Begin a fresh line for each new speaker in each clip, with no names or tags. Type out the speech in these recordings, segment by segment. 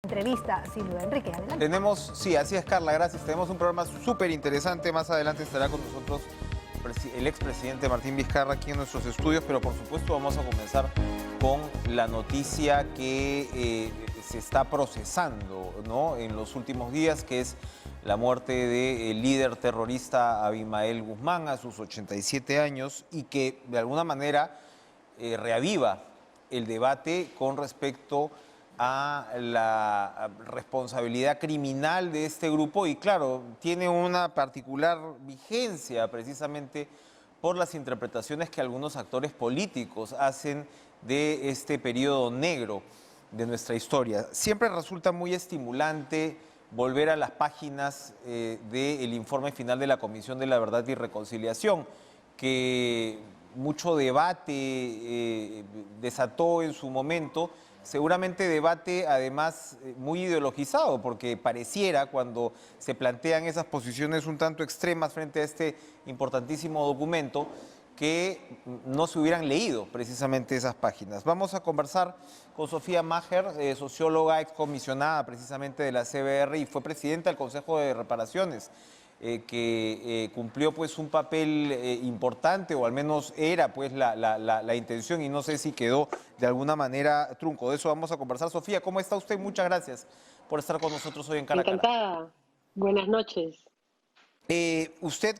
Entrevista a Silvio Enrique. Adelante.
Tenemos, sí, así es, Carla, gracias. Tenemos un programa súper interesante. Más adelante estará con nosotros el expresidente Martín Vizcarra aquí en nuestros estudios, pero por supuesto vamos a comenzar con la noticia que se está procesando, ¿no?, en los últimos días, que es la muerte del líder terrorista Abimael Guzmán a sus 87 años y que de alguna manera reaviva el debate con respecto a la responsabilidad criminal de este grupo y claro, tiene una particular vigencia precisamente por las interpretaciones que algunos actores políticos hacen de este periodo negro de nuestra historia. Siempre resulta muy estimulante volver a las páginas del informe final de la Comisión de la Verdad y Reconciliación, que mucho debate desató en su momento, seguramente debate además muy ideologizado, porque pareciera cuando se plantean esas posiciones un tanto extremas frente a este importantísimo documento, que no se hubieran leído precisamente esas páginas. Vamos a conversar con Sofía Maher, socióloga excomisionada precisamente de la CBR y fue presidenta del Consejo de Reparaciones, que cumplió pues un papel importante, o al menos era pues la intención, y no sé si quedó de alguna manera trunco. De eso vamos a conversar. Sofía, ¿cómo está usted? Muchas gracias por estar con nosotros hoy en Cara a Cara.
Encantada. Buenas noches.
Usted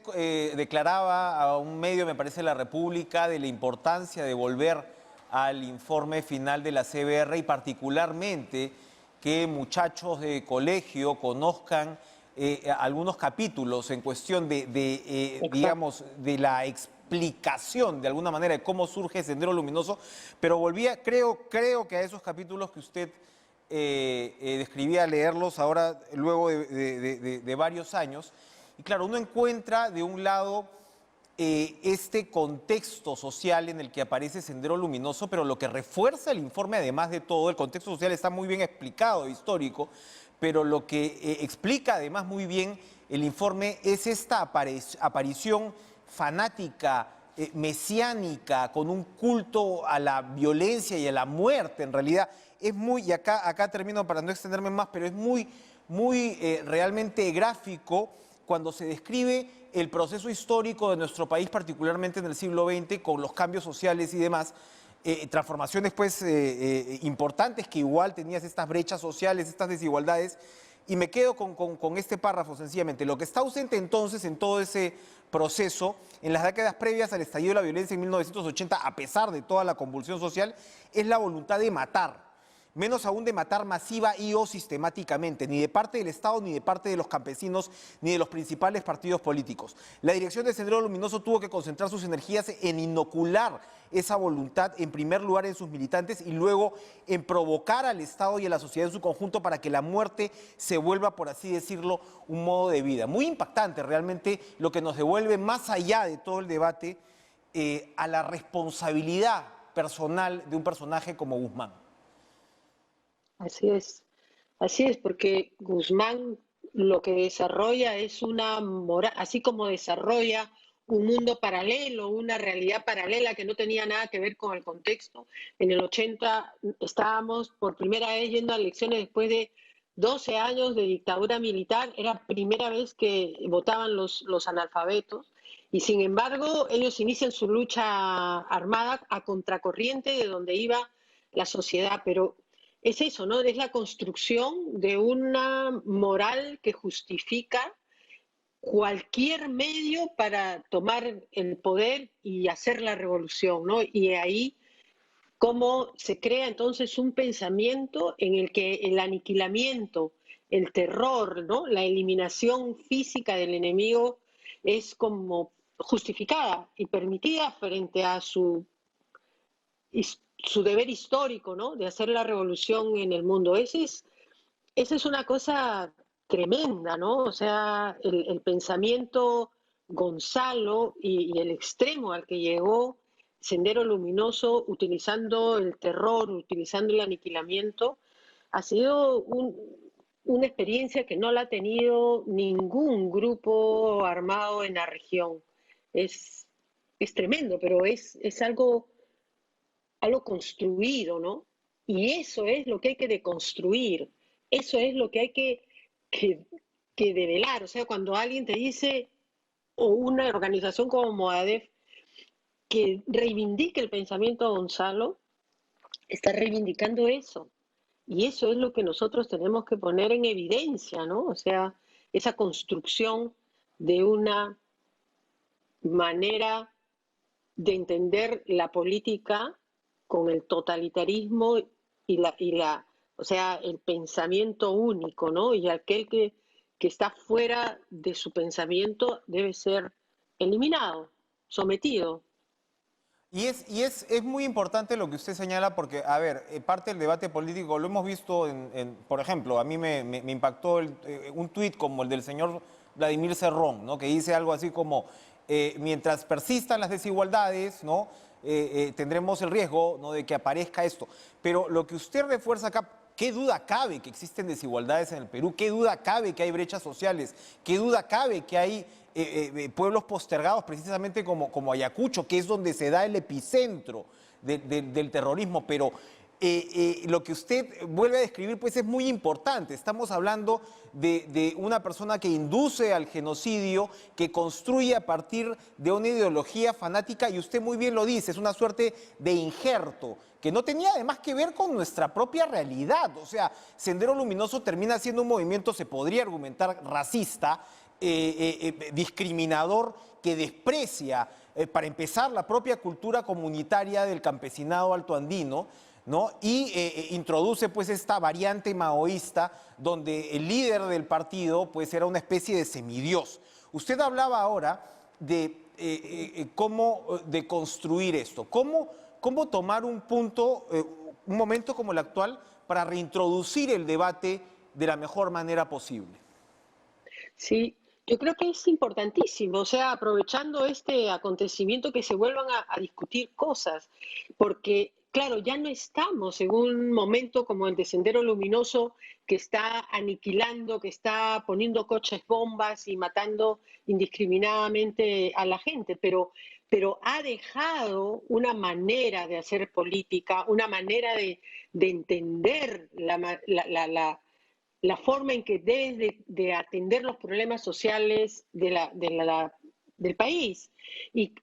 declaraba a un medio, me parece, La República, de la importancia de volver al informe final de la CBR y particularmente que muchachos de colegio conozcan algunos capítulos en cuestión digamos, de la explicación, de alguna manera, de cómo surge Sendero Luminoso, pero volvía, creo que a esos capítulos que usted describía, leerlos ahora, luego de varios años. Y claro, uno encuentra de un lado este contexto social en el que aparece Sendero Luminoso, pero lo que refuerza el informe, además de todo, el contexto social está muy bien explicado, histórico, pero lo que explica además muy bien el informe es esta aparición fanática, mesiánica, con un culto a la violencia y a la muerte, en realidad. Es muy, y acá termino para no extenderme más, pero es muy realmente gráfico cuando se describe el proceso histórico de nuestro país, particularmente en el siglo XX, con los cambios sociales y demás, transformaciones pues importantes, que igual tenías estas brechas sociales, estas desigualdades, y me quedo con este párrafo sencillamente. Lo que está ausente entonces en todo ese proceso, en las décadas previas al estallido de la violencia en 1980, a pesar de toda la convulsión social, es la voluntad de matar. Menos aún de matar masiva y o sistemáticamente, ni de parte del Estado, ni de parte de los campesinos, ni de los principales partidos políticos. La dirección de Sendero Luminoso tuvo que concentrar sus energías en inocular esa voluntad, en primer lugar en sus militantes, y luego en provocar al Estado y a la sociedad en su conjunto para que la muerte se vuelva, por así decirlo, un modo de vida. Muy impactante realmente, lo que nos devuelve más allá de todo el debate a la responsabilidad personal de un personaje como Guzmán.
Así es, porque Guzmán lo que desarrolla es una moral, así como desarrolla un mundo paralelo, una realidad paralela que no tenía nada que ver con el contexto. En el 80 estábamos por primera vez yendo a elecciones después de 12 años de dictadura militar, era primera vez que votaban los analfabetos, y sin embargo ellos inician su lucha armada a contracorriente de donde iba la sociedad, pero es eso, ¿no? Es la construcción de una moral que justifica cualquier medio para tomar el poder y hacer la revolución, ¿no? Y ahí cómo se crea entonces un pensamiento en el que el aniquilamiento, el terror, ¿no?, la eliminación física del enemigo es como justificada y permitida frente a su deber histórico, ¿no?, de hacer la revolución en el mundo. Esa es una cosa tremenda, ¿no? O sea, el pensamiento Gonzalo y el extremo al que llegó Sendero Luminoso, utilizando el terror, utilizando el aniquilamiento, ha sido una experiencia que no la ha tenido ningún grupo armado en la región. Es tremendo, pero es algo construido, ¿no? Y eso es lo que hay que deconstruir. eso es lo que hay que, que develar. O sea, cuando alguien te dice, o una organización como Moadef, que reivindique el pensamiento de Gonzalo, está reivindicando eso. Y eso es lo que nosotros tenemos que poner en evidencia, ¿no? O sea, esa construcción de una manera de entender la política con el totalitarismo o sea, el pensamiento único, ¿no? Y aquel que está fuera de su pensamiento debe ser eliminado, sometido.
Es muy importante lo que usted señala porque, a ver, parte del debate político lo hemos visto por ejemplo, a mí me impactó un tuit como el del señor Vladimir Cerrón, ¿no? Que dice algo así como, mientras persistan las desigualdades, ¿no? Tendremos el riesgo, ¿no? De que aparezca esto. Pero lo que usted refuerza acá, ¿qué duda cabe que existen desigualdades en el Perú? ¿Qué duda cabe que hay brechas sociales? ¿Qué duda cabe que hay pueblos postergados precisamente como Ayacucho, que es donde se da el epicentro del terrorismo? Pero lo que usted vuelve a describir pues es muy importante. Estamos hablando de una persona que induce al genocidio, que construye a partir de una ideología fanática, y usted muy bien lo dice, es una suerte de injerto que no tenía además que ver con nuestra propia realidad. O sea, Sendero Luminoso termina siendo un movimiento, se podría argumentar, racista, discriminador, que desprecia, para empezar, la propia cultura comunitaria del campesinado altoandino, ¿no? Y introduce pues esta variante maoísta donde el líder del partido pues era una especie de semidios. Usted hablaba ahora de cómo de construir esto, cómo tomar un punto, un momento como el actual para reintroducir el debate de la mejor manera posible.
Sí, yo creo que es importantísimo, o sea, aprovechando este acontecimiento que se vuelvan a discutir cosas, porque, claro, ya no estamos en un momento como el de Sendero Luminoso que está aniquilando, que está poniendo coches bombas y matando indiscriminadamente a la gente, pero ha dejado una manera de hacer política, una manera de entender la forma en que debes de atender los problemas sociales del país. Y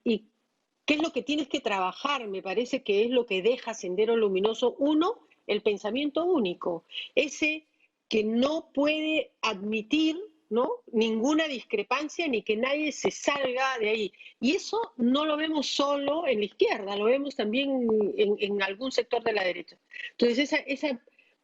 qué es lo que tienes que trabajar, me parece que es lo que deja Sendero Luminoso. Uno, el pensamiento único, ese que no puede admitir, ¿no?, ninguna discrepancia ni que nadie se salga de ahí. Y eso no lo vemos solo en la izquierda, lo vemos también en algún sector de la derecha. Entonces,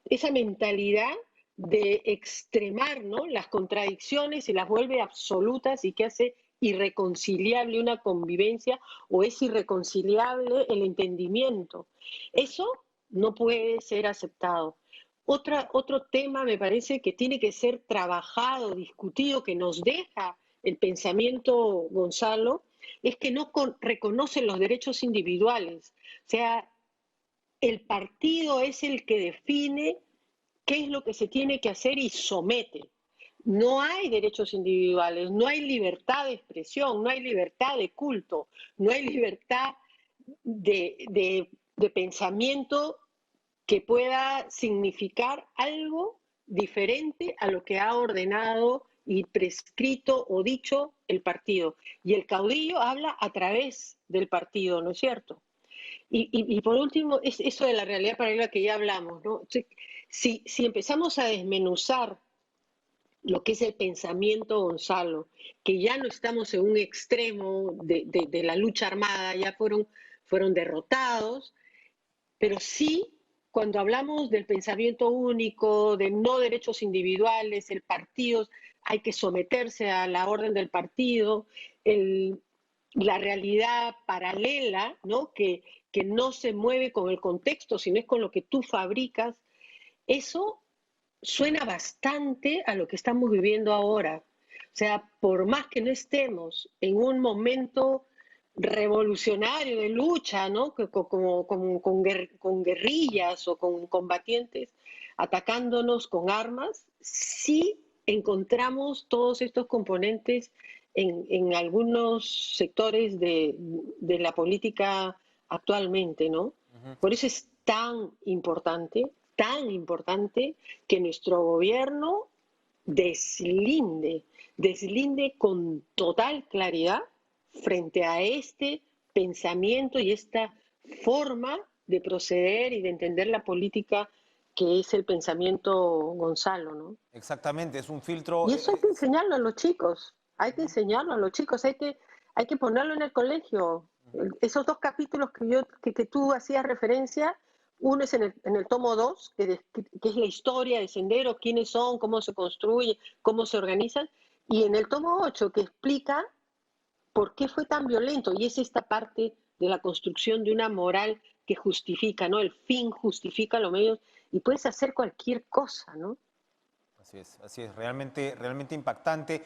esa mentalidad de extremar, ¿no?, las contradicciones y las vuelve absolutas y que hace irreconciliable una convivencia, o es irreconciliable el entendimiento. Eso no puede ser aceptado. Otro tema me parece que tiene que ser trabajado, discutido, que nos deja el pensamiento Gonzalo, es que no reconoce los derechos individuales. O sea, el partido es el que define qué es lo que se tiene que hacer y somete. No hay derechos individuales, no hay libertad de expresión, no hay libertad de culto, no hay libertad de pensamiento que pueda significar algo diferente a lo que ha ordenado y prescrito o dicho el partido. Y el caudillo habla a través del partido, ¿no es cierto? Y por último, es eso de la realidad paralela que ya hablamos, ¿no? Si empezamos a desmenuzar lo que es el pensamiento Gonzalo, que ya no estamos en un extremo de la lucha armada, ya fueron derrotados, pero sí, cuando hablamos del pensamiento único, de no derechos individuales, el partido, hay que someterse a la orden del partido, la realidad paralela, ¿no?, que no se mueve con el contexto, sino es con lo que tú fabricas, eso suena bastante a lo que estamos viviendo ahora. O sea, por más que no estemos en un momento revolucionario de lucha, ¿no?, con guerrillas o con combatientes atacándonos con armas, sí encontramos todos estos componentes en algunos sectores de la política actualmente, ¿no? Por eso es tan importante tan importante que nuestro gobierno deslinde con total claridad frente a este pensamiento y esta forma de proceder y de entender la política que es el pensamiento Gonzalo, ¿no?
Exactamente, es un filtro.
Y eso hay que enseñarlo a los chicos, hay que enseñarlo a los chicos, hay que ponerlo en el colegio. Esos dos capítulos que tú hacías referencia, uno es en el tomo 2, que es la historia de Sendero, quiénes son, cómo se construye, cómo se organizan, y en el tomo 8, que explica por qué fue tan violento, y es esta parte de la construcción de una moral que justifica, ¿no? El fin justifica los medios, y puedes hacer cualquier cosa, ¿no?
Así es, realmente impactante.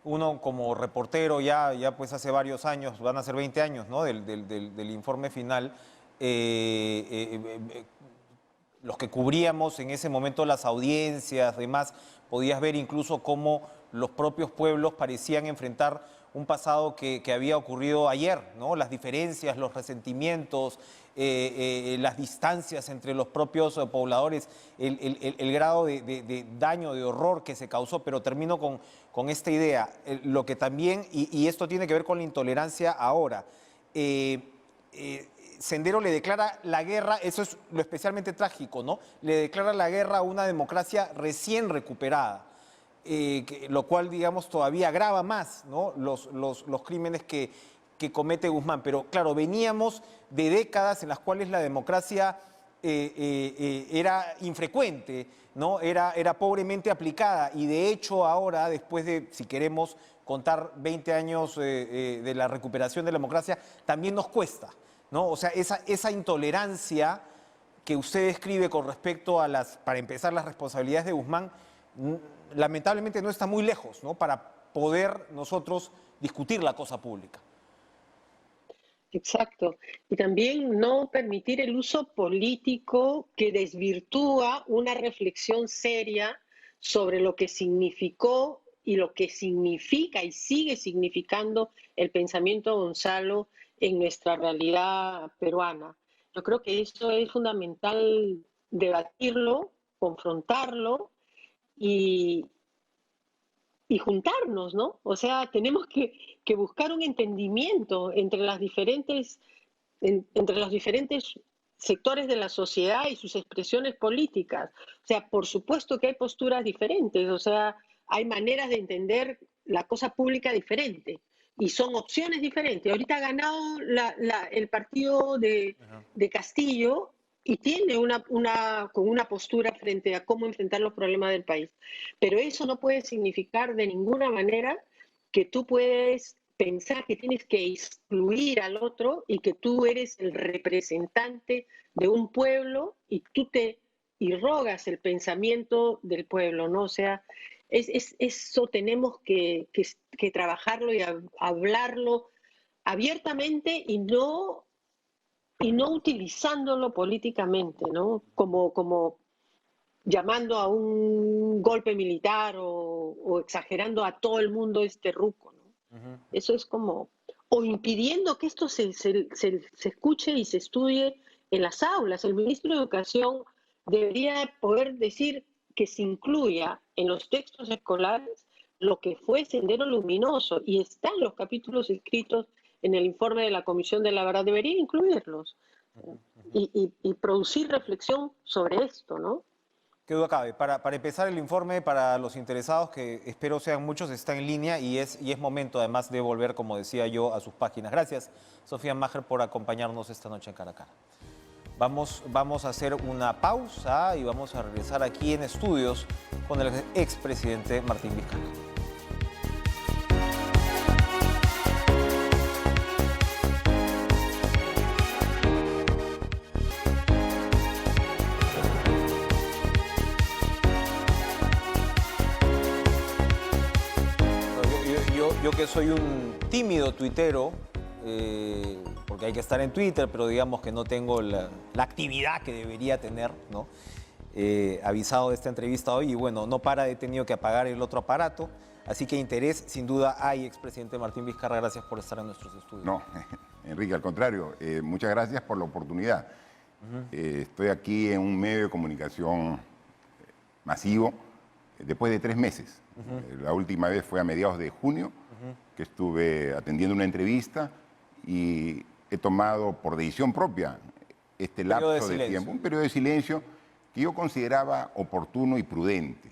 Uno como reportero ya pues hace varios años, van a ser 20 años, ¿no? Del informe final, los que cubríamos en ese momento las audiencias, demás, podías ver incluso cómo los propios pueblos parecían enfrentar un pasado que había ocurrido ayer, ¿no? Las diferencias, los resentimientos, las distancias entre los propios pobladores, el grado de daño, de horror que se causó, pero termino con esta idea, lo que también, y esto tiene que ver con la intolerancia ahora, Sendero le declara la guerra, eso es lo especialmente trágico, ¿no? Le declara la guerra a una democracia recién recuperada, lo cual, digamos, todavía agrava más, ¿no? Los crímenes que comete Guzmán. Pero claro, veníamos de décadas en las cuales la democracia era infrecuente, ¿no? Era pobremente aplicada, y de hecho ahora, después de, si queremos contar 20 años de la recuperación de la democracia, también nos cuesta, ¿no? O sea, esa intolerancia que usted describe con respecto a para empezar, las responsabilidades de Guzmán, lamentablemente no está muy lejos, ¿no? Para poder nosotros discutir la cosa pública.
Exacto. Y también no permitir el uso político que desvirtúa una reflexión seria sobre lo que significó y lo que significa y sigue significando el pensamiento Gonzalo en nuestra realidad peruana. Yo creo que eso es fundamental debatirlo, confrontarlo y, y juntarnos, ¿no? O sea, tenemos que buscar un entendimiento entre entre los diferentes sectores de la sociedad y sus expresiones políticas. O sea, por supuesto que hay posturas diferentes, o sea, hay maneras de entender la cosa pública diferente y son opciones diferentes. Ahorita ha ganado el partido de Castillo y tiene con una postura frente a cómo enfrentar los problemas del país. Pero eso no puede significar de ninguna manera que tú puedes pensar que tienes que excluir al otro y que tú eres el representante de un pueblo y tú te irrogas el pensamiento del pueblo, ¿no? O sea, eso tenemos que trabajarlo y hablarlo abiertamente y no utilizándolo políticamente, ¿no? Como llamando a un golpe militar o exagerando a todo el mundo este ruco, ¿no? Eso es como, o impidiendo que esto se escuche y se estudie en las aulas. El ministro de Educación debería poder decir que se incluya en los textos escolares lo que fue Sendero Luminoso, y están los capítulos escritos en el informe de la Comisión de la Verdad, debería incluirlos y producir reflexión sobre esto, ¿no?
Qué duda cabe. Para empezar el informe, para los interesados, que espero sean muchos, está en línea y es momento además de volver, como decía yo, a sus páginas. Gracias, Sofía Maher, por acompañarnos esta noche en Cara a Cara. Vamos a hacer una pausa y vamos a regresar aquí en estudios con el expresidente Martín Vizcarra. Yo que soy un tímido tuitero, porque hay que estar en Twitter, pero digamos que no tengo la actividad que debería tener, ¿no? Avisado de esta entrevista hoy y bueno, no para, he tenido que apagar el otro aparato, así que interés sin duda hay, expresidente Martín Vizcarra, gracias por estar en nuestros estudios.
No, Enrique, al contrario, muchas gracias por la oportunidad. Estoy aquí en un medio de comunicación masivo después de 3 meses. La última vez fue a mediados de junio, que estuve atendiendo una entrevista y he tomado por decisión propia este lapso de tiempo, un periodo de silencio que yo consideraba oportuno y prudente,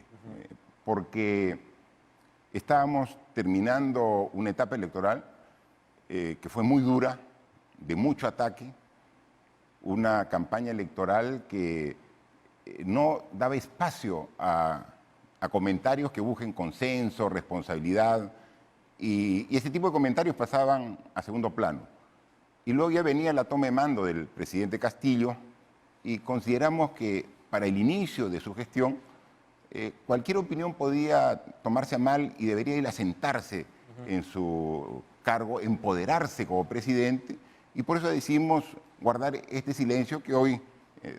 porque estábamos terminando una etapa electoral que fue muy dura, de mucho ataque, una campaña electoral que no daba espacio a comentarios que busquen consenso, responsabilidad, y ese tipo de comentarios pasaban a segundo plano. Y luego ya venía la toma de mando del presidente Castillo y consideramos que para el inicio de su gestión cualquier opinión podía tomarse a mal y debería ir a sentarse en su cargo, empoderarse como presidente, y por eso decidimos guardar este silencio que hoy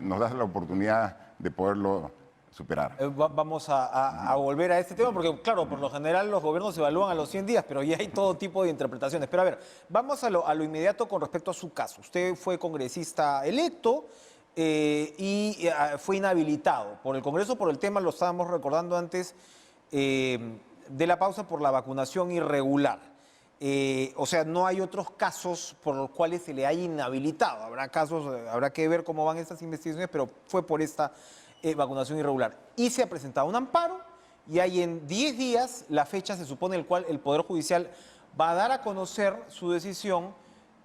nos da la oportunidad de poderlo superar.
Vamos a volver a este tema porque, claro, por lo general los gobiernos se evalúan a los 100 días, pero ya hay todo tipo de interpretaciones. Pero a ver, vamos a lo inmediato con respecto a su caso. Usted fue congresista electo y fue inhabilitado por el Congreso por el tema, lo estábamos recordando antes, de la pausa por la vacunación irregular. O sea, no hay otros casos por los cuales se le haya inhabilitado. Habrá casos, habrá que ver cómo van estas investigaciones, pero fue por esta vacunación irregular. Y se ha presentado un amparo y hay en 10 días la fecha, se supone, en el cual el Poder Judicial va a dar a conocer su decisión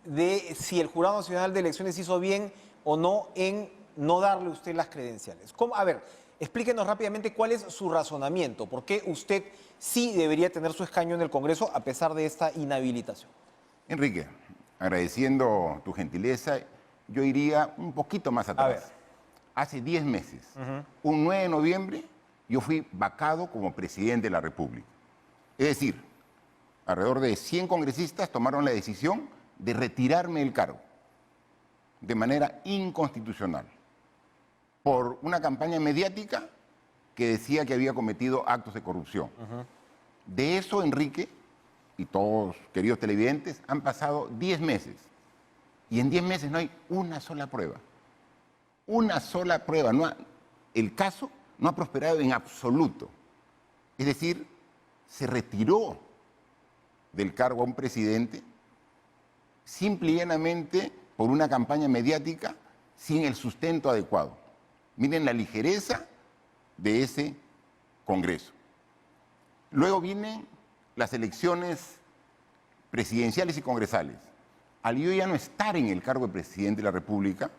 de si el Jurado Nacional de Elecciones hizo bien o no en no darle a usted las credenciales. ¿Cómo? A ver, explíquenos rápidamente cuál es su razonamiento, por qué usted sí debería tener su escaño en el Congreso a pesar de esta inhabilitación.
Enrique, agradeciendo tu gentileza, yo iría un poquito más atrás.
A ver.
Hace 10 meses, un 9 de noviembre, yo fui vacado como presidente de la República. Es decir, alrededor de 100 congresistas tomaron la decisión de retirarme del cargo de manera inconstitucional por una campaña mediática que decía que había cometido actos de corrupción. De eso, Enrique, y todos queridos televidentes, han pasado 10 meses. Y en 10 meses no hay una sola prueba. Una sola prueba. El caso no ha prosperado en absoluto. Es decir, se retiró del cargo a un presidente simple y llanamente por una campaña mediática sin el sustento adecuado. Miren la ligereza de ese Congreso. Luego vienen las elecciones presidenciales y congresales. Al yo ya no estar en el cargo de presidente de la República,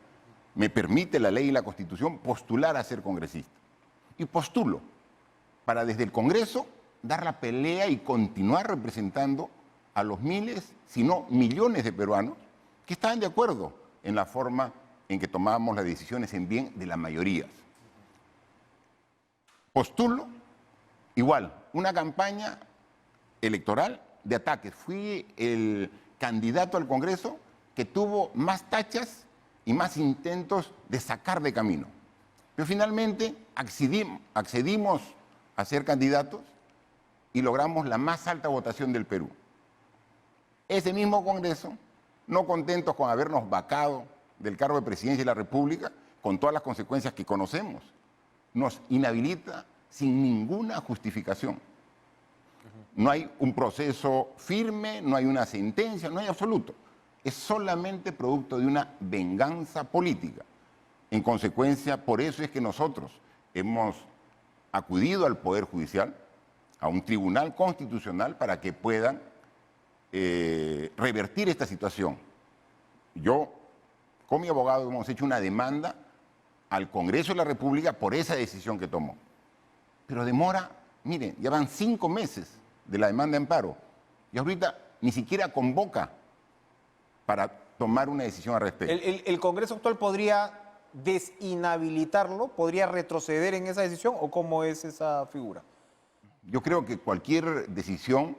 me permite la ley y la Constitución postular a ser congresista. Y postulo para desde el Congreso dar la pelea y continuar representando a los miles, si no millones de peruanos que estaban de acuerdo en la forma en que tomábamos las decisiones en bien de las mayorías. Postulo, igual, una campaña electoral de ataques. Fui el candidato al Congreso que tuvo más tachas y más intentos de sacar de camino. Pero finalmente accedimos a ser candidatos y logramos la más alta votación del Perú. Ese mismo Congreso, no contentos con habernos vacado del cargo de presidencia de la República, con todas las consecuencias que conocemos, nos inhabilita sin ninguna justificación. No hay un proceso firme, no hay una sentencia, no hay absoluto. Es solamente producto de una venganza política. En consecuencia, por eso es que nosotros hemos acudido al Poder Judicial, a un tribunal constitucional, para que puedan revertir esta situación. Yo, con mi abogado, hemos hecho una demanda al Congreso de la República por esa decisión que tomó. Pero demora, miren, ya van 5 meses de la demanda de amparo y ahorita ni siquiera convoca para tomar una decisión al respecto.
¿El Congreso actual podría desinhabilitarlo? ¿Podría retroceder en esa decisión o cómo es esa figura?
Yo creo que cualquier decisión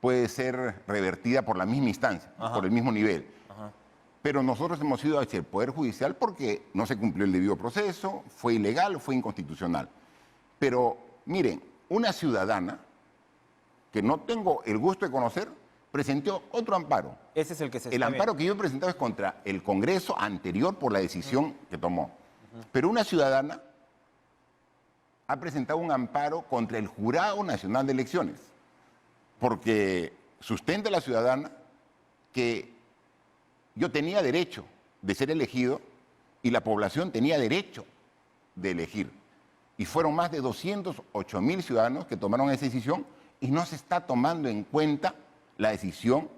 puede ser revertida por la misma instancia, por el mismo nivel. Pero nosotros hemos ido hacia el Poder Judicial porque no se cumplió el debido proceso, fue ilegal, fue inconstitucional. Pero miren, una ciudadana que no tengo el gusto de conocer, presentó otro amparo.
Ese es el que se
El
está
amparo
viendo.
que yo he presentado es contra el Congreso anterior por la decisión que tomó. Pero una ciudadana ha presentado un amparo contra el Jurado Nacional de Elecciones, porque sustenta la ciudadana que yo tenía derecho de ser elegido y la población tenía derecho de elegir. Y fueron más de 208.000 ciudadanos que tomaron esa decisión y no se está tomando en cuenta la decisión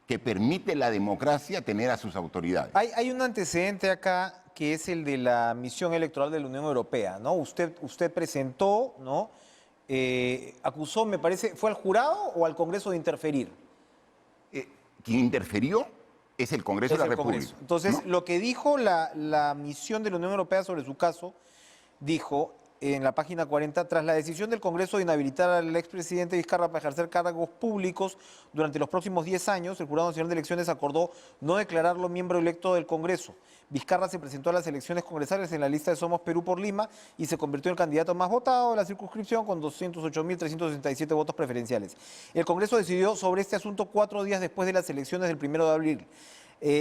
que permite la democracia tener a sus autoridades.
Hay un antecedente acá que es el de la misión electoral de la Unión Europea, ¿no? Usted presentó, ¿no? Acusó, me parece, ¿fue al jurado o al Congreso de interferir?
Quien interfirió es el Congreso de la
el
República.
Congreso. Entonces,
¿no?
lo que dijo la misión de la Unión Europea sobre su caso, dijo en la página 40, tras la decisión del Congreso de inhabilitar al expresidente Vizcarra para ejercer cargos públicos durante los próximos 10 años, el Jurado Nacional de Elecciones acordó no declararlo miembro electo del Congreso. Vizcarra se presentó a las elecciones congresales en la lista de Somos Perú por Lima y se convirtió en el candidato más votado de la circunscripción con 208.367 votos preferenciales. El Congreso decidió sobre este asunto 4 días después de las elecciones del 1 de abril.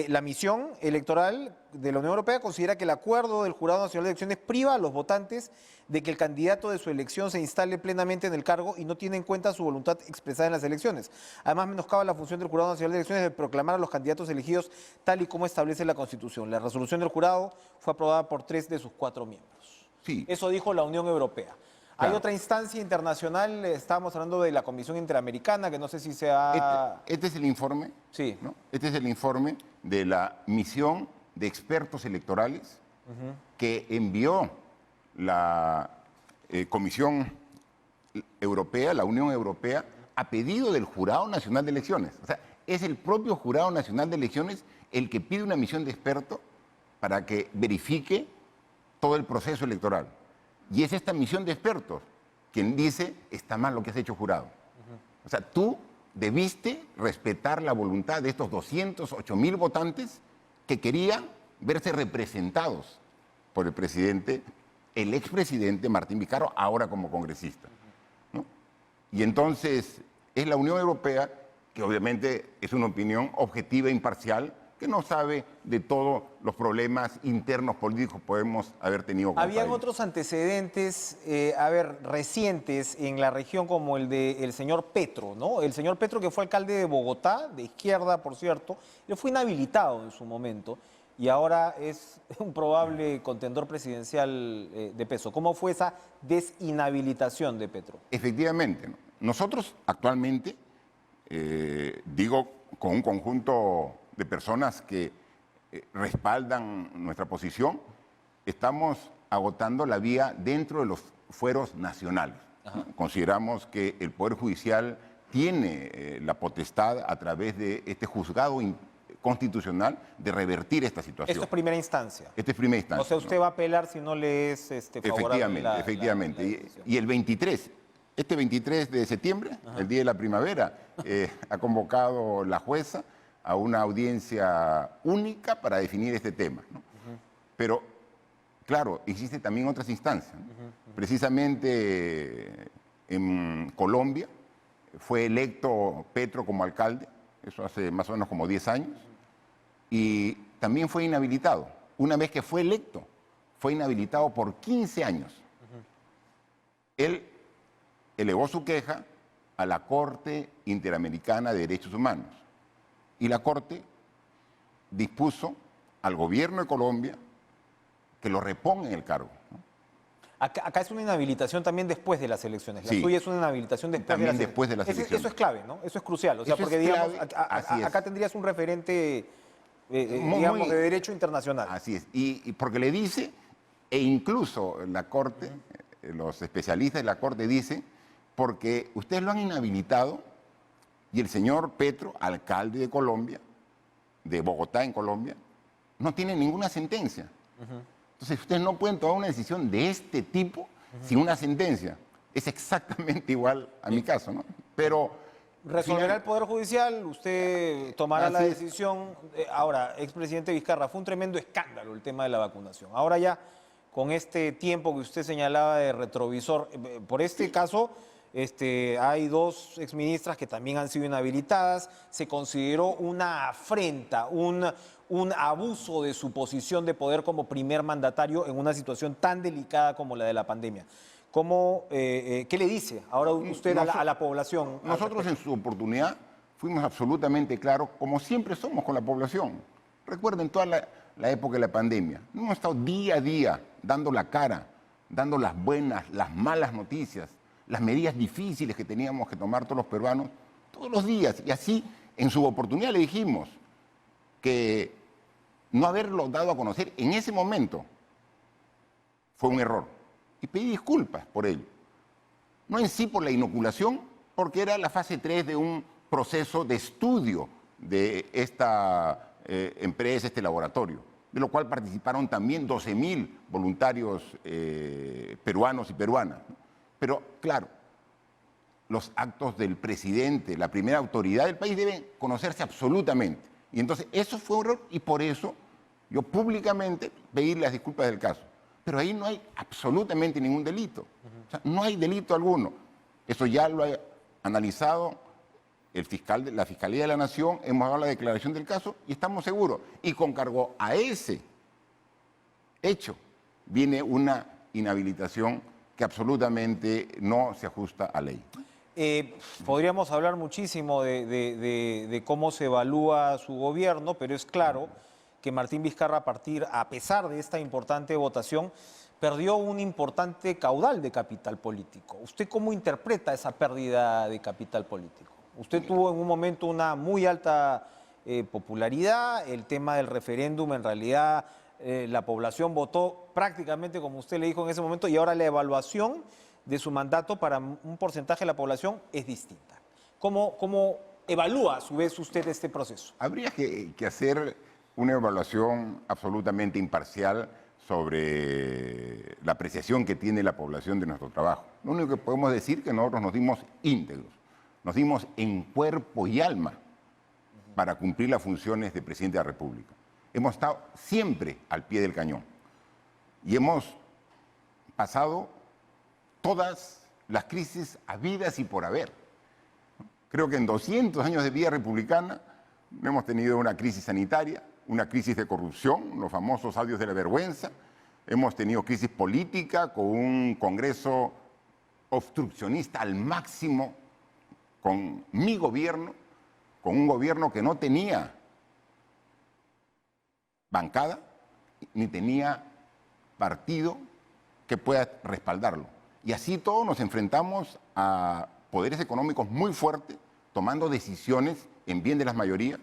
La misión electoral de la Unión Europea considera que el acuerdo del Jurado Nacional de Elecciones priva a los votantes de que el candidato de su elección se instale plenamente en el cargo y no tiene en cuenta su voluntad expresada en las elecciones. Además, menoscaba la función del Jurado Nacional de Elecciones de proclamar a los candidatos elegidos tal y como establece la Constitución. La resolución del jurado fue aprobada por 3 de sus 4 miembros.
Sí.
Eso dijo la Unión Europea.
Claro.
Hay otra instancia internacional, estábamos hablando de la Comisión Interamericana, que no sé si se ha...
Este es el informe.
Sí.
¿no? Este es el informe de la misión de expertos electorales que envió la Comisión Europea, la Unión Europea, a pedido del Jurado Nacional de Elecciones. O sea, es el propio Jurado Nacional de Elecciones el que pide una misión de expertos para que verifique todo el proceso electoral. Y es esta misión de expertos quien dice, está mal lo que has hecho, jurado. O sea, tú debiste respetar la voluntad de estos 208.000 votantes que querían verse representados por el presidente, el expresidente Martín Vizcarra, ahora como congresista. ¿no? Y entonces es la Unión Europea, que obviamente es una opinión objetiva e imparcial, que no sabe de todos los problemas internos políticos que podemos haber tenido con
Habían
país.
otros antecedentes, recientes en la región como el del señor Petro, ¿no? El señor Petro, que fue alcalde de Bogotá, de izquierda, por cierto, él fue inhabilitado en su momento y ahora es un probable contendor presidencial de peso. ¿Cómo fue esa desinhabilitación de Petro?
Efectivamente, ¿no? Nosotros actualmente, digo, con un conjunto de personas que respaldan nuestra posición, estamos agotando la vía dentro de los fueros nacionales. ¿no? Consideramos que el Poder Judicial tiene la potestad a través de este juzgado constitucional de revertir esta situación.
Esto es primera instancia.
Esta es primera instancia.
O sea, usted
¿no?
va a apelar si no le es favorable
Efectivamente.
la decisión.
Y el 23, este 23 de septiembre, el día de la primavera, ha convocado la jueza a una audiencia única para definir este tema. ¿no? Pero, claro, existen también otras instancias. ¿no? Precisamente en Colombia fue electo Petro como alcalde, eso hace más o menos como 10 años, y también fue inhabilitado. Una vez que fue electo, fue inhabilitado por 15 años. Él elevó su queja a la Corte Interamericana de Derechos Humanos. Y la Corte dispuso al gobierno de Colombia que lo reponga en el cargo. ¿no?
Acá es una inhabilitación también después de las elecciones. La
Sí.
suya es una inhabilitación después
También
de
después de las elecciones.
Eso es clave, ¿no? Eso es crucial. O sea,
Eso
porque
es
digamos,
clave, así es.
acá tendrías un referente,
Muy-
digamos, de derecho internacional.
Así es. Y porque le dice, e incluso la Corte, los especialistas de la Corte dicen, porque ustedes lo han inhabilitado y el señor Petro, alcalde de Colombia, de Bogotá en Colombia, no tiene ninguna sentencia. Entonces ustedes no pueden tomar una decisión de este tipo sin una sentencia. Es exactamente igual a mi caso, ¿no? Pero
Resolverá el Poder Judicial, usted tomará la
Así es.
decisión. Ahora, expresidente Vizcarra, fue un tremendo escándalo el tema de la vacunación. Ahora ya, con este tiempo que usted señalaba de retrovisor, por este caso, Hay dos exministras que también han sido inhabilitadas. Se consideró una afrenta, un abuso de su posición de poder como primer mandatario en una situación tan delicada como la de la pandemia. ¿Qué le dice ahora usted a la población?
Nosotros en su oportunidad fuimos absolutamente claros, como siempre somos con la población. Recuerden toda la época de la pandemia. Hemos estado día a día dando la cara, dando las buenas, las malas noticias, las medidas difíciles que teníamos que tomar todos los peruanos, todos los días. Y así, en su oportunidad le dijimos que no haberlo dado a conocer en ese momento fue un error. Y pedí disculpas por ello. No en sí por la inoculación, porque era la fase 3 de un proceso de estudio de esta empresa, este laboratorio, de lo cual participaron también 12.000 voluntarios peruanos y peruanas. Pero, claro, los actos del presidente, la primera autoridad del país, deben conocerse absolutamente. Y entonces, eso fue un error y por eso yo públicamente pedí las disculpas del caso. Pero ahí no hay absolutamente ningún delito. O sea, no hay delito alguno. Eso ya lo ha analizado la Fiscalía de la Nación, hemos dado la declaración del caso y estamos seguros. Y con cargo a ese hecho viene una inhabilitación que absolutamente no se ajusta a ley.
Podríamos hablar muchísimo de cómo se evalúa su gobierno, pero es claro que Martín Vizcarra, a pesar de esta importante votación, perdió un importante caudal de capital político. ¿Usted cómo interpreta esa pérdida de capital político? Usted tuvo en un momento una muy alta popularidad, el tema del referéndum, en realidad la población votó prácticamente como usted le dijo en ese momento, y ahora la evaluación de su mandato para un porcentaje de la población es distinta. ¿Cómo evalúa a su vez usted este proceso?
Habría que hacer una evaluación absolutamente imparcial sobre la apreciación que tiene la población de nuestro trabajo. Lo único que podemos decir es que nosotros nos dimos íntegros, nos dimos en cuerpo y alma para cumplir las funciones de presidente de la República. Hemos estado siempre al pie del cañón y hemos pasado todas las crisis habidas y por haber. Creo que en 200 años de vida republicana no hemos tenido una crisis sanitaria, una crisis de corrupción, los famosos audios de la vergüenza. Hemos tenido crisis política con un Congreso obstruccionista al máximo, con mi gobierno, con un gobierno que no tenía bancada ni tenía partido que pueda respaldarlo. Y así todos nos enfrentamos a poderes económicos muy fuertes, tomando decisiones en bien de las mayorías.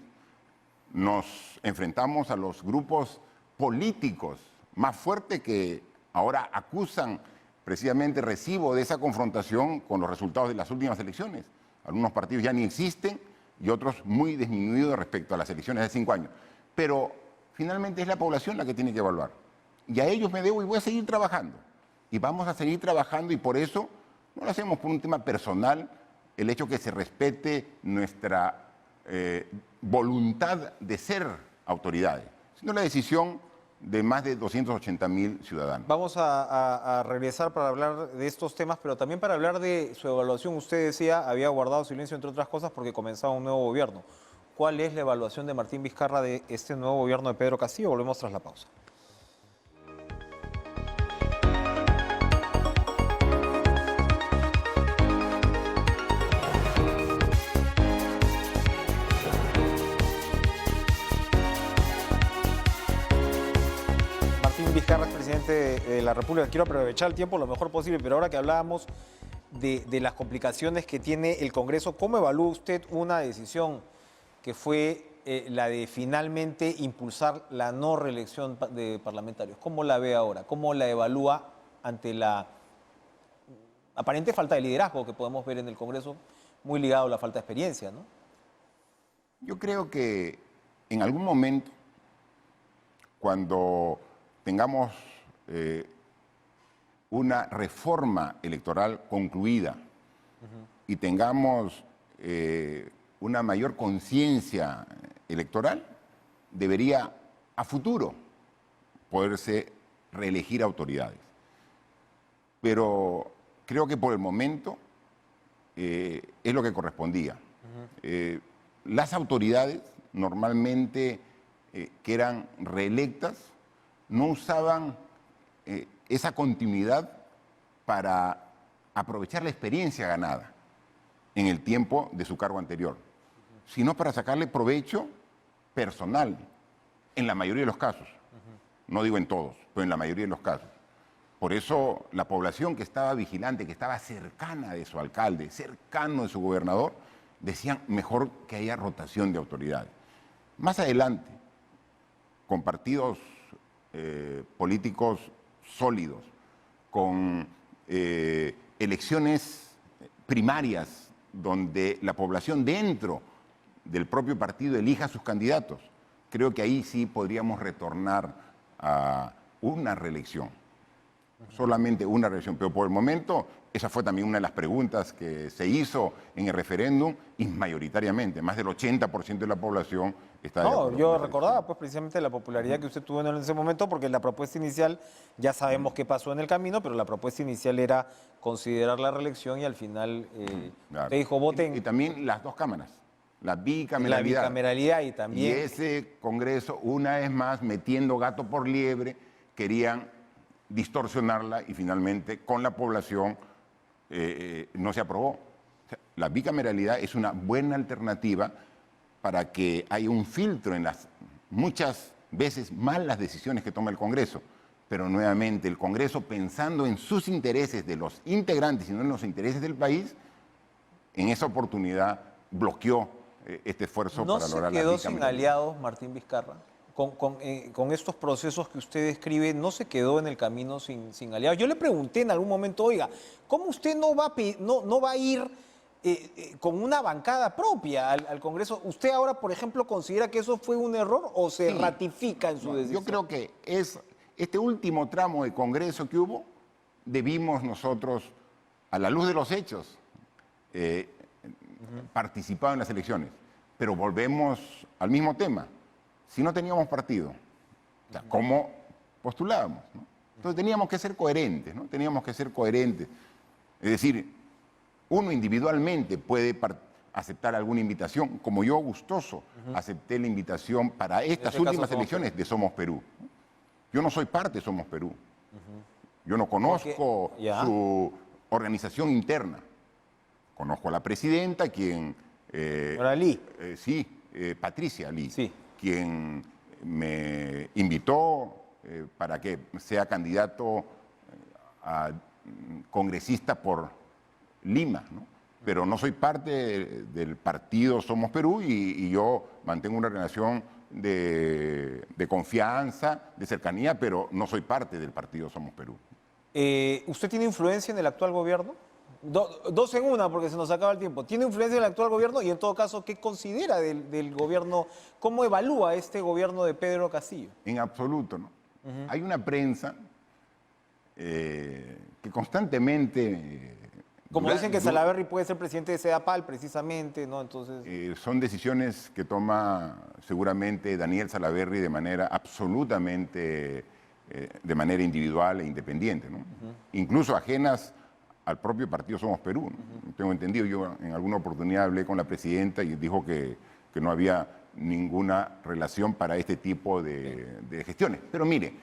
Nos enfrentamos a los grupos políticos más fuertes que ahora acusan precisamente recibo de esa confrontación con los resultados de las últimas elecciones. Algunos partidos ya ni existen y otros muy disminuidos respecto a las elecciones de 5 años. Pero finalmente es la población la que tiene que evaluar. Y a ellos me debo y voy a seguir trabajando. Y vamos a seguir trabajando y por eso no lo hacemos por un tema personal, el hecho que se respete nuestra voluntad de ser autoridades, sino la decisión de más de 280.000 ciudadanos.
Vamos a regresar para hablar de estos temas, pero también para hablar de su evaluación. Usted decía, había guardado silencio, entre otras cosas, porque comenzaba un nuevo gobierno. ¿Cuál es la evaluación de Martín Vizcarra de este nuevo gobierno de Pedro Castillo? Volvemos tras la pausa. Vizcarra es presidente de la República. Quiero aprovechar el tiempo lo mejor posible, pero ahora que hablábamos de las complicaciones que tiene el Congreso, ¿cómo evalúa usted una decisión que fue la de finalmente impulsar la no reelección de parlamentarios? ¿Cómo la ve ahora? ¿Cómo la evalúa ante la aparente falta de liderazgo que podemos ver en el Congreso, muy ligado a la falta de experiencia, ¿no?
Yo creo que en algún momento, cuando tengamos una reforma electoral concluida y tengamos una mayor conciencia electoral, debería a futuro poderse reelegir autoridades. Pero creo que por el momento es lo que correspondía. Las autoridades, normalmente que eran reelectas, no usaban esa continuidad para aprovechar la experiencia ganada en el tiempo de su cargo anterior, sino para sacarle provecho personal, en la mayoría de los casos. No digo en todos, pero en la mayoría de los casos. Por eso la población que estaba vigilante, que estaba cercana de su alcalde, cercano de su gobernador, decían mejor que haya rotación de autoridades. Más adelante, con partidos políticos sólidos, con elecciones primarias donde la población dentro del propio partido elija sus candidatos, creo que ahí sí podríamos retornar a una reelección. Solamente una reelección, pero por el momento esa fue también una de las preguntas que se hizo en el referéndum y mayoritariamente, más del 80% de la población está de acuerdo.
No, yo
con la
recordaba
elección.
pues precisamente la popularidad que usted tuvo en ese momento, porque la propuesta inicial, ya sabemos qué pasó en el camino, pero la propuesta inicial era considerar la reelección y al final
Claro.
usted dijo voten
Y también las dos cámaras, la
la
bicameralidad.
bicameralidad y
Y
también...
ese Congreso, una vez más, metiendo gato por liebre, querían distorsionarla y finalmente con la población no se aprobó. O sea, la bicameralidad es una buena alternativa para que haya un filtro en las muchas veces malas decisiones que toma el Congreso. Pero nuevamente el Congreso, pensando en sus intereses de los integrantes y no en los intereses del país, en esa oportunidad bloqueó este esfuerzo
¿No
para
se
lograr la
quedó sin
bicameralidad.
aliados Martín Vizcarra? Con estos procesos que usted describe, ¿no se quedó en el camino sin aliados? Yo le pregunté en algún momento, oiga, ¿cómo usted no va a ir con una bancada propia al Congreso? ¿Usted ahora, por ejemplo, considera que eso fue un error o se
Sí.
ratifica en su decisión?
Yo creo que es este último tramo de Congreso que hubo, debimos nosotros, a la luz de los hechos, participar en las elecciones. Pero volvemos al mismo tema. Si no teníamos partido, o sea, ¿cómo postulábamos? ¿No? Entonces teníamos que ser coherentes, ¿no? Teníamos que ser coherentes. Es decir, uno individualmente puede aceptar alguna invitación, como yo gustoso acepté la invitación para estas
este caso
últimas
Somos
elecciones de Somos Perú. Yo no soy parte de Somos Perú. Yo no conozco
ya.
su organización interna. Conozco a la presidenta, quien...
Ahora, Lee.
sí, Patricia Lee,
Sí.
quien me invitó para que sea candidato a congresista por Lima, ¿no? Pero no soy parte del partido Somos Perú y yo mantengo una relación de confianza, de cercanía, pero no soy parte del partido Somos Perú.
¿Usted tiene influencia en el actual gobierno? Dos en una, porque se nos acaba el tiempo. ¿Tiene influencia en el actual gobierno? Y en todo caso, ¿qué considera del gobierno? ¿Cómo evalúa este gobierno de Pedro Castillo?
En absoluto, ¿no? Hay una prensa que constantemente...
Como dicen que Salaverry puede ser presidente de CEDAPAL, precisamente, ¿no? Entonces...
son decisiones que toma seguramente Daniel Salaverry de manera absolutamente, de manera individual e independiente, ¿no? Incluso ajenas al propio partido Somos Perú, ¿no? Tengo entendido, yo en alguna oportunidad hablé con la presidenta y dijo que no había ninguna relación para este tipo de gestiones. Pero mire,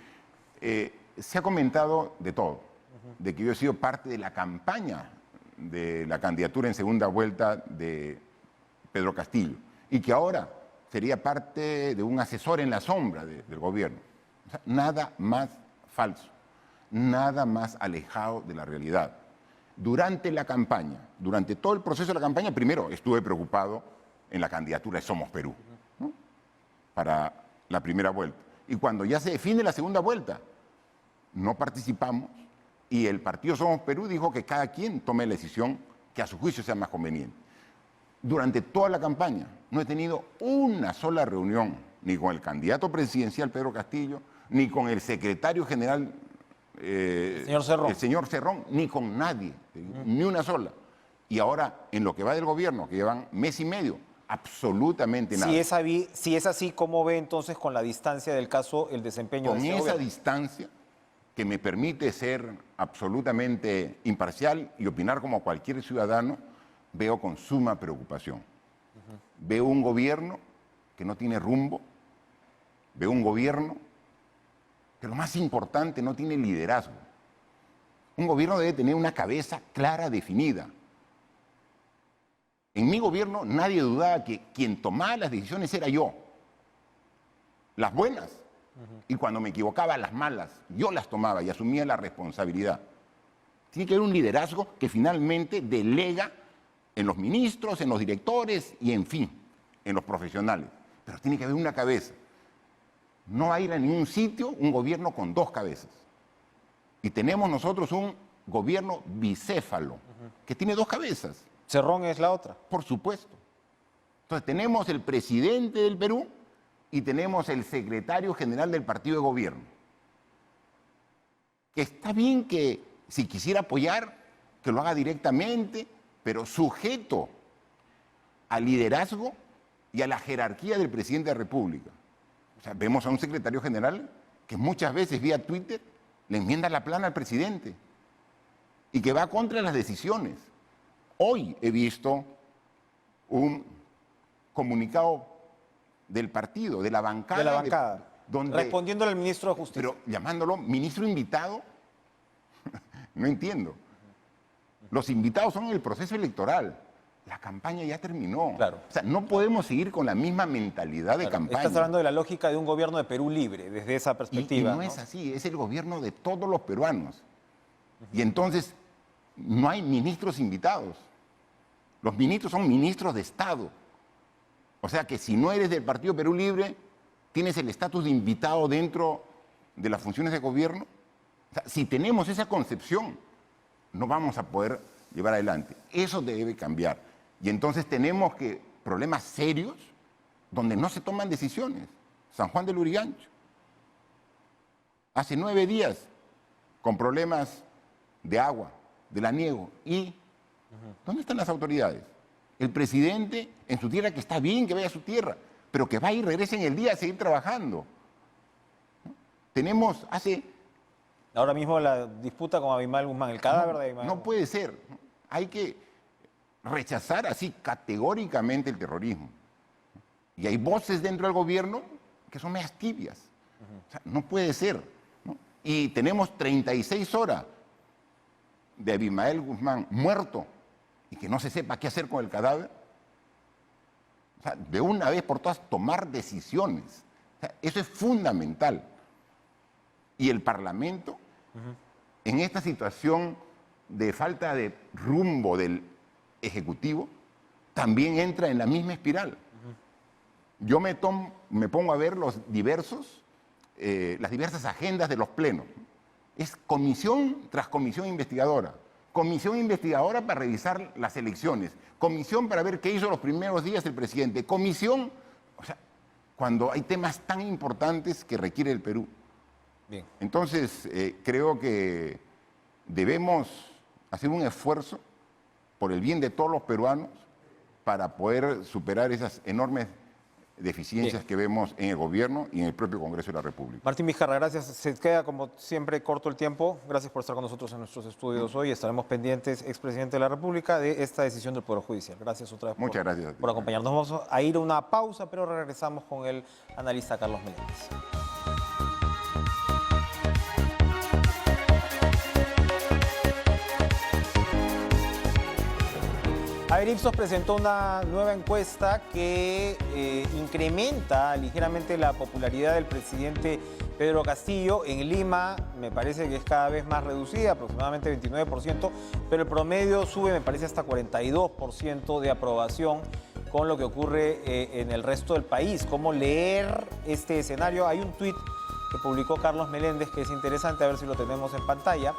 se ha comentado de todo, de que yo he sido parte de la campaña de la candidatura en segunda vuelta de Pedro Castillo y que ahora sería parte de un asesor en la sombra del gobierno. O sea, nada más falso, nada más alejado de la realidad. Durante la campaña, durante todo el proceso de la campaña, primero estuve preocupado en la candidatura de Somos Perú, ¿no? Para la primera vuelta. Y cuando ya se define la segunda vuelta, no participamos y el partido Somos Perú dijo que cada quien tome la decisión que a su juicio sea más conveniente. Durante toda la campaña no he tenido una sola reunión, ni con el candidato presidencial Pedro Castillo, ni con el secretario general
señor
Cerrón, ni con nadie, ni una sola. Y ahora, en lo que va del gobierno, que llevan mes y medio, absolutamente nada.
Si es así, ¿cómo ve entonces con la distancia del caso el desempeño
Con
de este
esa
gobierno?
distancia que me permite ser absolutamente imparcial y opinar como cualquier ciudadano, veo con suma preocupación. Veo un gobierno que no tiene rumbo, veo un gobierno que lo más importante no tiene liderazgo. Un gobierno debe tener una cabeza clara, definida. En mi gobierno nadie dudaba que quien tomaba las decisiones era yo. Las buenas. Y cuando me equivocaba, las malas. Yo las tomaba y asumía la responsabilidad. Tiene que haber un liderazgo que finalmente delega en los ministros, en los directores y, en fin, en los profesionales. Pero tiene que haber una cabeza. No va a ir a ningún sitio un gobierno con dos cabezas. Y tenemos nosotros un gobierno bicéfalo, que tiene dos cabezas.
Cerrón es la otra.
Por supuesto. Entonces tenemos el presidente del Perú y tenemos el secretario general del partido de gobierno. Que está bien que si quisiera apoyar, que lo haga directamente, pero sujeto al liderazgo y a la jerarquía del presidente de la República. O sea, vemos a un secretario general que muchas veces vía Twitter le enmienda la plana al presidente y que va contra las decisiones. Hoy he visto un comunicado del partido, de la bancada.
De la bancada.
Donde,
respondiéndole al ministro de Justicia.
pero llamándolo ministro invitado, no entiendo. Los invitados son en el proceso electoral. La campaña ya terminó.
Claro.
O sea, no podemos seguir con la misma mentalidad de campaña.
Estás hablando de la lógica de un gobierno de Perú libre, desde esa perspectiva.
Y no es así, es el gobierno de todos los peruanos. Y entonces no hay ministros invitados. Los ministros son ministros de Estado. O sea que si no eres del Partido Perú Libre, tienes el estatus de invitado dentro de las funciones de gobierno. O sea, si tenemos esa concepción, no vamos a poder llevar adelante. Eso debe cambiar. Y entonces tenemos problemas serios donde no se toman decisiones. San Juan del Lurigancho. Hace 9 días, con problemas de agua, del aniego. ¿Y dónde están las autoridades? El presidente en su tierra, que está bien que vaya a su tierra, pero que vaya y regrese en el día a seguir trabajando. ¿No? Tenemos
Ahora mismo la disputa con Abimael Guzmán, el cadáver de Abimael
No
Guzmán.
puede ser. Hay que rechazar así categóricamente el terrorismo. Y hay voces dentro del gobierno que son medias tibias. O sea, no puede ser, ¿no? Y tenemos 36 horas de Abimael Guzmán muerto y que no se sepa qué hacer con el cadáver. O sea, de una vez por todas tomar decisiones. O sea, eso es fundamental. Y el Parlamento, en esta situación de falta de rumbo del Ejecutivo, también entra en la misma espiral. Yo me pongo a ver las diversas agendas de los plenos. Es comisión tras comisión investigadora. Comisión investigadora para revisar las elecciones. Comisión para ver qué hizo los primeros días el presidente. Comisión, o sea, cuando hay temas tan importantes que requiere el Perú.
Bien.
Entonces, creo que debemos hacer un esfuerzo por el bien de todos los peruanos para poder superar esas enormes deficiencias que vemos en el gobierno y en el propio Congreso de la República.
Martín Vizcarra, gracias. Se queda como siempre corto el tiempo. Gracias por estar con nosotros en nuestros estudios hoy. Estaremos pendientes, expresidente de la República, de esta decisión del Poder Judicial. Gracias otra vez
Muchas gracias a ti.
por acompañarnos. Vamos a ir a una pausa, pero regresamos con el analista Carlos Meléndez. A ver, Ipsos presentó una nueva encuesta que incrementa ligeramente la popularidad del presidente Pedro Castillo. En Lima me parece que es cada vez más reducida, aproximadamente 29%, pero el promedio sube, me parece, hasta 42% de aprobación con lo que ocurre en el resto del país. ¿Cómo leer este escenario? Hay un tuit que publicó Carlos Meléndez que es interesante, a ver si lo tenemos en pantalla.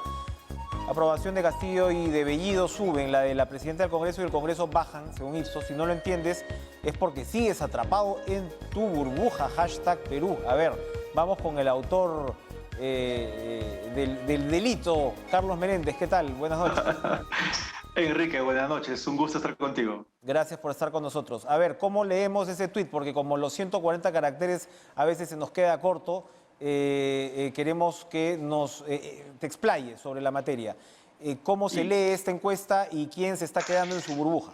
Aprobación de Castillo y de Bellido suben, la de la presidenta del Congreso y el Congreso bajan, según Ipsos. Si no lo entiendes, es porque sigues atrapado en tu burbuja, #Perú. A ver, vamos con el autor del delito, Carlos Meléndez. ¿Qué tal? Buenas noches.
Enrique, buenas noches. Un gusto estar contigo.
Gracias por estar con nosotros. A ver, ¿cómo leemos ese tuit? Porque como los 140 caracteres a veces se nos queda corto, queremos que te explayes sobre la materia. ¿Cómo se lee esta encuesta y quién se está quedando en su burbuja?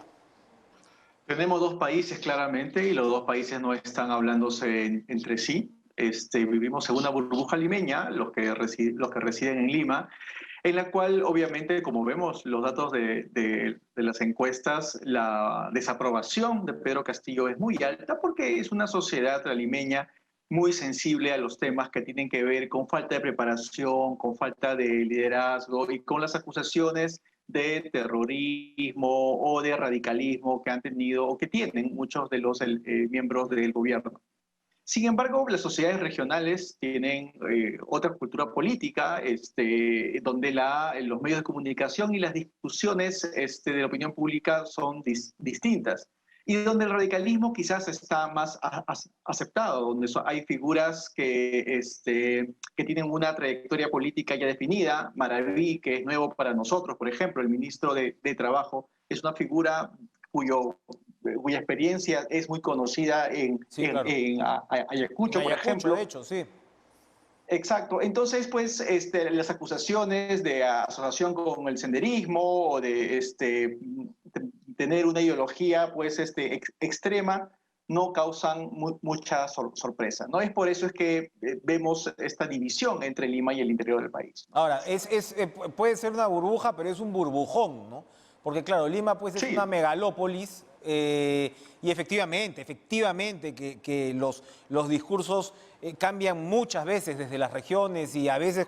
Tenemos dos países claramente y los dos países no están hablándose entre sí. Vivimos en una burbuja limeña, los que residen en Lima, en la cual obviamente, como vemos los datos de las encuestas, la desaprobación de Pedro Castillo es muy alta porque es una sociedad limeña muy sensible a los temas que tienen que ver con falta de preparación, con falta de liderazgo y con las acusaciones de terrorismo o de radicalismo que han tenido o que tienen muchos de los miembros del gobierno. Sin embargo, las sociedades regionales tienen otra cultura política, donde los medios de comunicación y las discusiones de la opinión pública son distintas. Y donde el radicalismo quizás está más aceptado, donde hay figuras que tienen una trayectoria política ya definida. Maraví, que es nuevo para nosotros, por ejemplo, el ministro de Trabajo, es una figura cuya experiencia es muy conocida
Sí, claro.
en Ayacucho, por
Ayacucho,
ejemplo.
de hecho, sí.
Exacto. Entonces, pues, las acusaciones de asociación con el senderismo o de tener una ideología, pues, extrema, no causan mucha sorpresa, ¿no? Es por eso es que vemos esta división entre Lima y el interior del país.
Ahora, puede ser una burbuja, pero es un burbujón, ¿no? Porque claro, Lima pues es
Sí.
una megalópolis y efectivamente que los discursos cambian muchas veces desde las regiones y a veces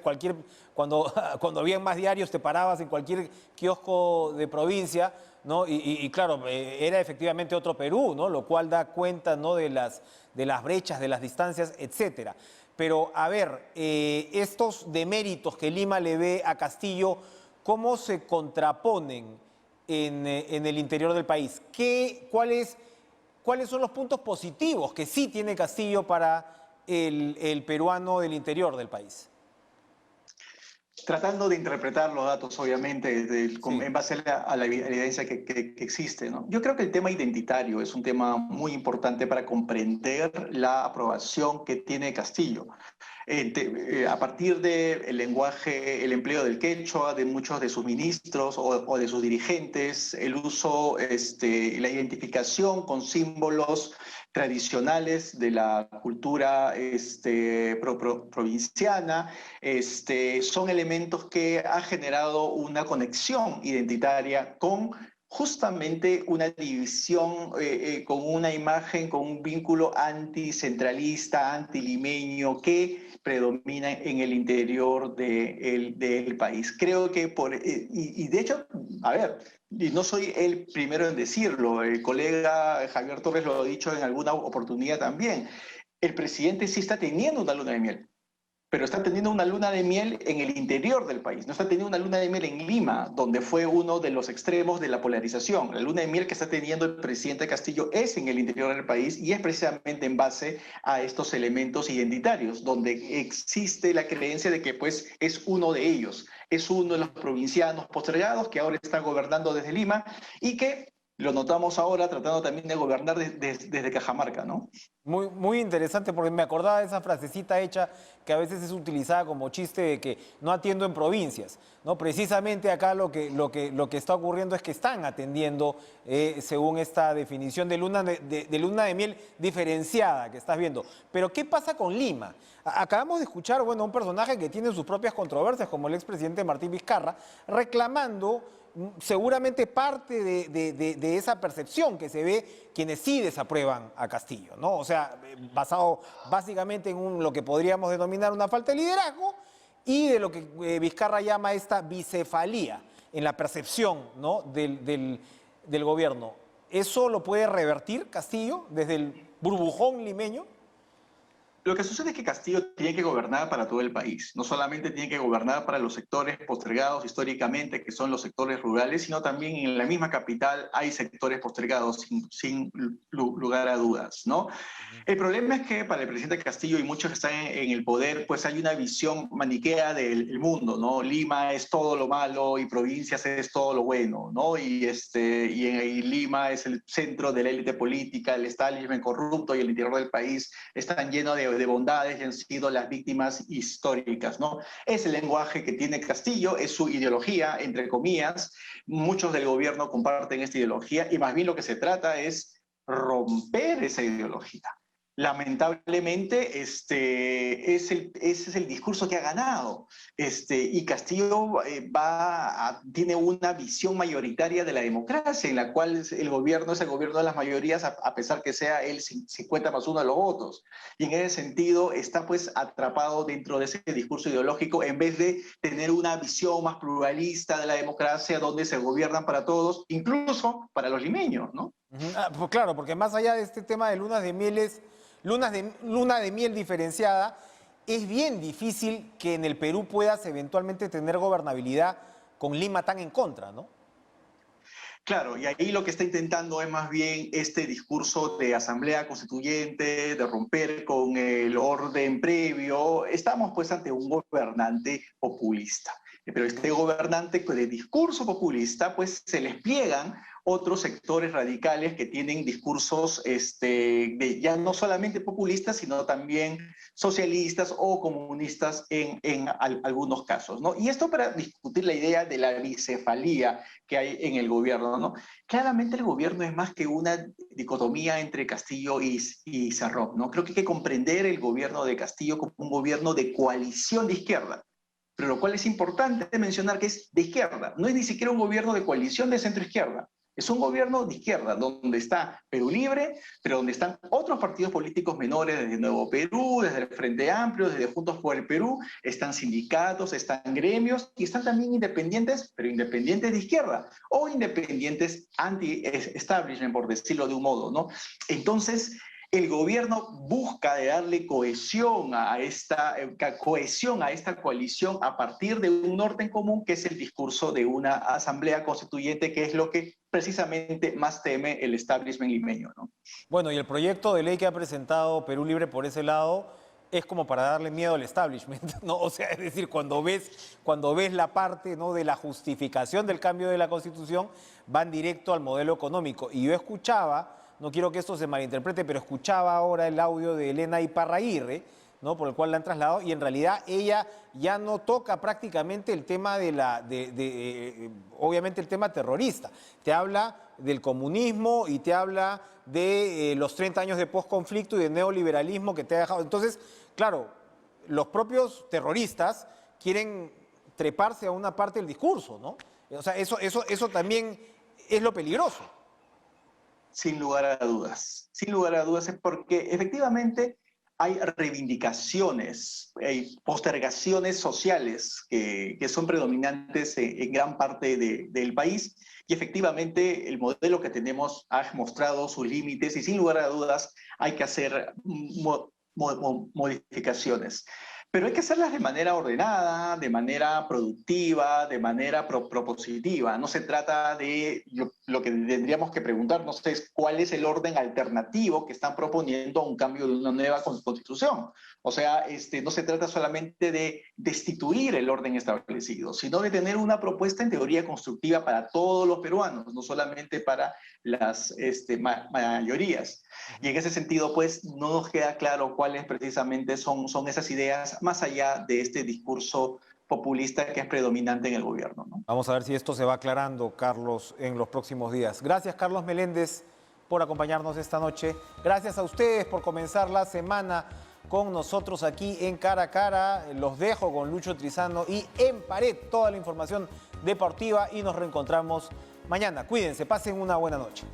cuando habían más diarios te parabas en cualquier kiosco de provincia, ¿no? Y claro, era efectivamente otro Perú, ¿no? Lo cual da cuenta, ¿no? de las brechas, de las distancias, etcétera. Pero, a ver, estos deméritos que Lima le ve a Castillo, ¿cómo se contraponen en el interior del país? ¿Cuáles son los puntos positivos que sí tiene Castillo para el peruano del interior del país?
Tratando de interpretar los datos, obviamente,
Sí.
en base a la evidencia que existe, ¿no? Yo creo que el tema identitario es un tema muy importante para comprender la aprobación que tiene Castillo. A partir del lenguaje, el empleo del quechua de muchos de sus ministros o de sus dirigentes, el uso, la identificación con símbolos tradicionales de la cultura provinciana, son elementos que han generado una conexión identitaria con justamente una división con una imagen, con un vínculo anticentralista, antilimeño, que predomina en el interior del país. Creo que y de hecho, a ver, y no soy el primero en decirlo, el colega Javier Torres lo ha dicho en alguna oportunidad también, el presidente sí está teniendo una luna de miel, pero está teniendo una luna de miel en el interior del país, no está teniendo una luna de miel en Lima, donde fue uno de los extremos de la polarización. La luna de miel que está teniendo el presidente Castillo es en el interior del país y es precisamente en base a estos elementos identitarios, donde existe la creencia de que pues es uno de ellos, es uno de los provincianos postergados que ahora está gobernando desde Lima y que lo notamos ahora tratando también de gobernar desde Cajamarca, ¿no?
Muy, muy interesante porque me acordaba de esa frasecita hecha que a veces es utilizada como chiste de que no atiendo en provincias, ¿no? Precisamente acá lo que está ocurriendo es que están atendiendo según esta definición de luna de miel diferenciada que estás viendo. Pero ¿qué pasa con Lima? Acabamos de escuchar, bueno, un personaje que tiene sus propias controversias, como el expresidente Martín Vizcarra, reclamando seguramente parte de esa percepción que se ve quienes sí desaprueban a Castillo, ¿no? O sea, basado básicamente en lo que podríamos denominar una falta de liderazgo y de lo que Vizcarra llama esta bicefalía en la percepción, ¿no? del gobierno. ¿Eso lo puede revertir Castillo desde el burbujón limeño?
Lo que sucede es que Castillo tiene que gobernar para todo el país. No solamente tiene que gobernar para los sectores postergados históricamente, que son los sectores rurales, sino también en la misma capital hay sectores postergados sin lugar a dudas, ¿no? El problema es que para el presidente Castillo y muchos que están en el poder, pues hay una visión maniquea del mundo, ¿no? Lima es todo lo malo y provincias es todo lo bueno, ¿no? Y Lima es el centro de la élite política, el establishment corrupto y el interior del país están llenos de de bondades y han sido las víctimas históricas, ¿no? Es el lenguaje que tiene Castillo, es su ideología, entre comillas. Muchos del gobierno comparten esta ideología y más bien lo que se trata es romper esa ideología. Lamentablemente, ese es el discurso que ha ganado. Y Castillo tiene una visión mayoritaria de la democracia, en la cual el gobierno es el gobierno de las mayorías, a pesar que sea el 50+1 de los votos. Y en ese sentido está pues atrapado dentro de ese discurso ideológico, en vez de tener una visión más pluralista de la democracia, donde se gobiernan para todos, incluso para los limeños, ¿no?
Pues claro, porque más allá de este tema de luna de miel diferenciada, es bien difícil que en el Perú puedas eventualmente tener gobernabilidad con Lima tan en contra, ¿no?
Claro, y ahí lo que está intentando es más bien este discurso de asamblea constituyente, de romper con el orden previo. Estamos pues ante un gobernante populista, pero este gobernante de discurso populista pues se les pliegan otros sectores radicales que tienen discursos ya no solamente populistas, sino también socialistas o comunistas en algunos casos, ¿no? Y esto para discutir la idea de la bicefalía que hay en el gobierno, ¿no? Claramente el gobierno es más que una dicotomía entre Castillo y Cerrón, ¿no? Creo que hay que comprender el gobierno de Castillo como un gobierno de coalición de izquierda, pero lo cual es importante mencionar que es de izquierda, no es ni siquiera un gobierno de coalición de centro-izquierda. Es un gobierno de izquierda, donde está Perú Libre, pero donde están otros partidos políticos menores, desde Nuevo Perú, desde el Frente Amplio, desde Juntos por el Perú, están sindicatos, están gremios, y están también independientes, pero independientes de izquierda, o independientes anti-establishment, por decirlo de un modo, ¿no? Entonces, el gobierno busca de darle cohesión a esta coalición a partir de un orden común, que es el discurso de una asamblea constituyente, que es lo que precisamente más teme el establishment limeño, ¿no?
Bueno, y el proyecto de ley que ha presentado Perú Libre por ese lado es como para darle miedo al establishment, ¿no? O sea, es decir, cuando ves la parte, ¿no?, de la justificación del cambio de la Constitución, van directo al modelo económico. Y yo escuchaba, no quiero que esto se malinterprete, pero escuchaba ahora el audio de Elena Iparraguirre, ¿no?, por el cual la han trasladado, y en realidad ella ya no toca prácticamente el tema obviamente el tema terrorista. Te habla del comunismo y te habla de los 30 años de posconflicto y de neoliberalismo que te ha dejado. Entonces, claro, los propios terroristas quieren treparse a una parte del discurso, ¿no? O sea, eso también es lo peligroso.
Sin lugar a dudas. Sin lugar a dudas es porque efectivamente hay reivindicaciones, hay postergaciones sociales que son predominantes en gran parte del país, y efectivamente el modelo que tenemos ha mostrado sus límites y sin lugar a dudas hay que hacer modificaciones. Pero hay que hacerlas de manera ordenada, de manera productiva, de manera propositiva. No se trata de lo que tendríamos que preguntarnos es cuál es el orden alternativo que están proponiendo a un cambio de una nueva constitución. O sea, no se trata solamente de destituir el orden establecido, sino de tener una propuesta en teoría constructiva para todos los peruanos, no solamente para las mayorías. Y en ese sentido, pues, no nos queda claro cuáles precisamente son esas ideas más allá de este discurso populista que es predominante en el gobierno, ¿no?
Vamos a ver si esto se va aclarando, Carlos, en los próximos días. Gracias, Carlos Meléndez, por acompañarnos esta noche. Gracias a ustedes por comenzar la semana con nosotros aquí en Cara a Cara. Los dejo con Lucho Trizano y En Pared, toda la información deportiva, y nos reencontramos mañana. Cuídense, pasen una buena noche.